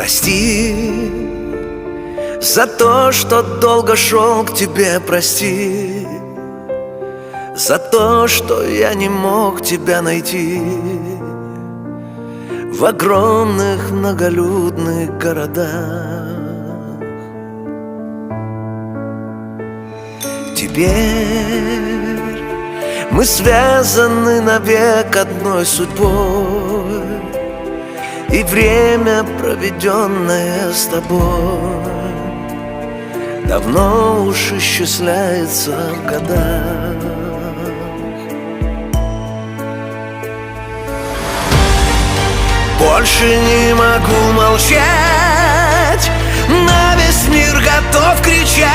Прости за то, что долго шел к тебе, прости за то, что я не мог тебя найти в огромных многолюдных городах. Теперь мы связаны навек одной судьбой, и время, проведенное с тобой, давно уж исчисляется в годах. Больше не могу молчать, на весь мир готов кричать.